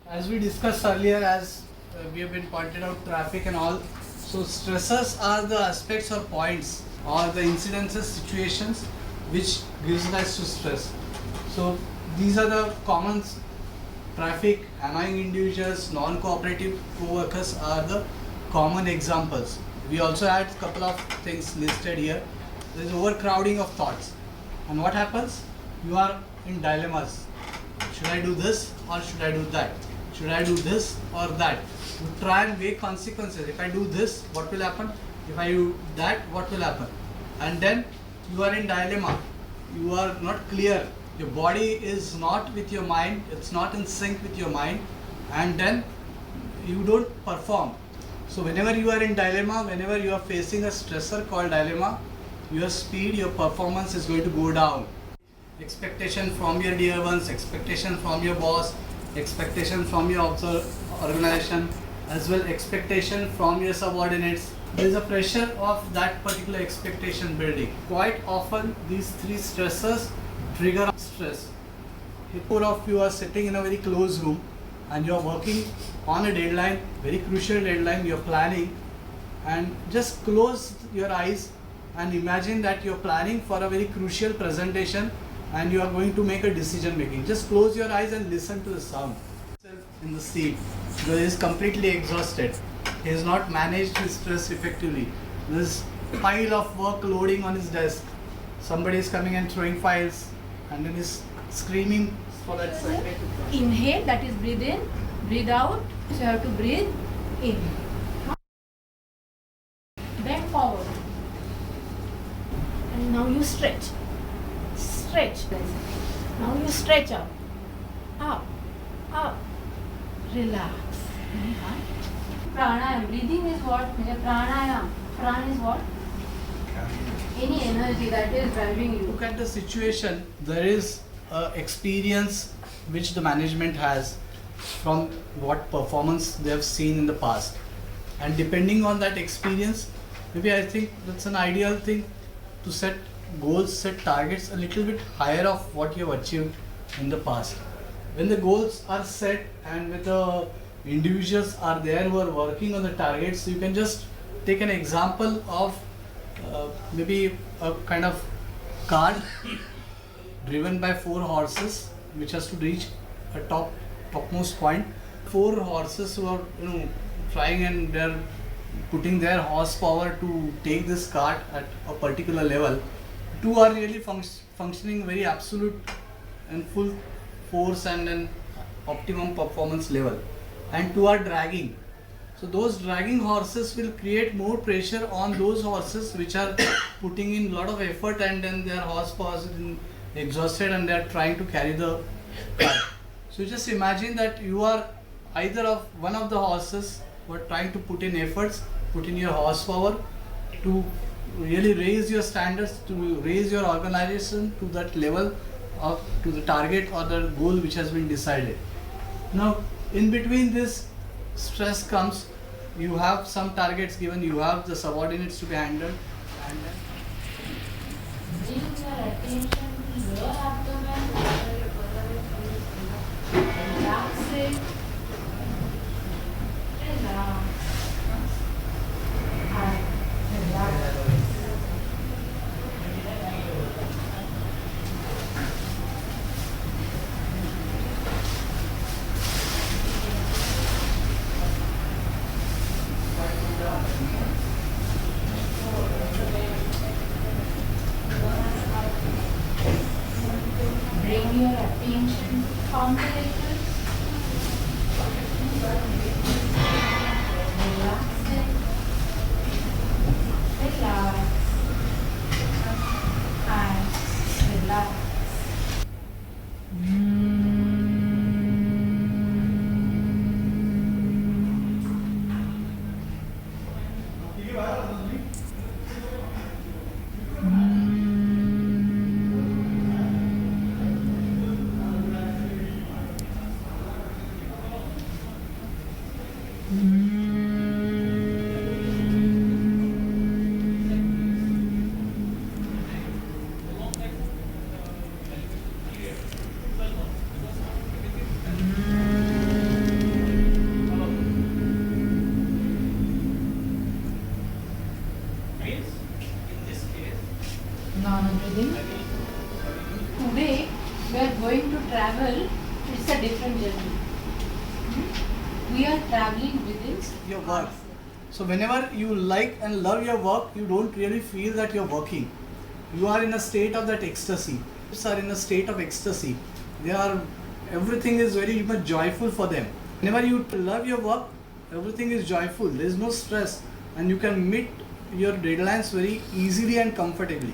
As we discussed earlier, as we have been pointed out, traffic and all. So stressors are the aspects or points or the incidences, situations which gives rise to stress. So these are the common traffic, annoying individuals, non-cooperative co-workers are the common examples. We also had a couple of things listed here. There is overcrowding of thoughts. And what happens? You are in dilemmas. Should I do this or should I do that? Should I do this or that? You try and weigh consequences. If I do this, what will happen? If I do that, what will happen? And then you are in dilemma. You are not clear. Your body is not with your mind. It's not in sync with your mind. And then you don't perform. So whenever you are in dilemma, whenever you are facing a stressor called dilemma, your speed, your performance is going to go down. Expectation from your dear ones, expectation from your boss, expectation from your organization, as well expectation from your subordinates. There is a pressure of that particular expectation building. Quite often these three stressors trigger stress. If four of you are sitting in a very close room and you are working on a deadline, very crucial deadline, you are planning, and just close your eyes and imagine that you are planning for a very crucial presentation and you are going to make a decision making. Just close your eyes and listen to the sound. In the seat, because he is completely exhausted. He has not managed his stress effectively. There is pile of work loading on his desk. Somebody is coming and throwing files, and then is screaming for that secretary. Inhale, that is breathe in, breathe out. So you have to breathe in. Bend forward. And now you stretch. Stretch. Now you stretch up. Up. Up. Relax. Pranayam. Breathing is what? Pranayam. Pran is what? Any energy that is driving you. Look at the situation. There is experience which the management has from what performance they have seen in the past. And depending on that experience, maybe I think that's an ideal thing to set goals, set targets a little bit higher of what you have achieved in the past. When the goals are set and when the individuals are there who are working on the targets, you can just take an example of maybe a kind of cart driven by 4 horses which has to reach a topmost point. 4 horses who are trying and they're putting their horsepower to take this cart at a particular level. 2 are really functioning very absolute and full force and an optimum performance level, and 2 are dragging. So those dragging horses will create more pressure on those horses which are putting in a lot of effort, and then their horsepower is exhausted and they are trying to carry the cart. So just imagine that you are either of one of the horses who are trying to put in efforts, put in your horsepower to really raise your standards, to raise your organization to that level of to the target or the goal which has been decided. Now in between this stress comes, you have some targets given, you have the subordinates to be handled, and then Bring your attention to your abdomen. Relax it. Relax. And relax. Bring your attention to comparables. Relax it. Relax. And relax. Normal breathing. Today we are going to travel. It's a different journey. We are traveling within Your work. So whenever you like and love your work, you don't really feel that you're working. You are in a state of that ecstasy. You are in a state of ecstasy. Everything is very much joyful for them. Whenever you love your work, everything is joyful. There is no stress, and you can meet your deadlines very easily and comfortably.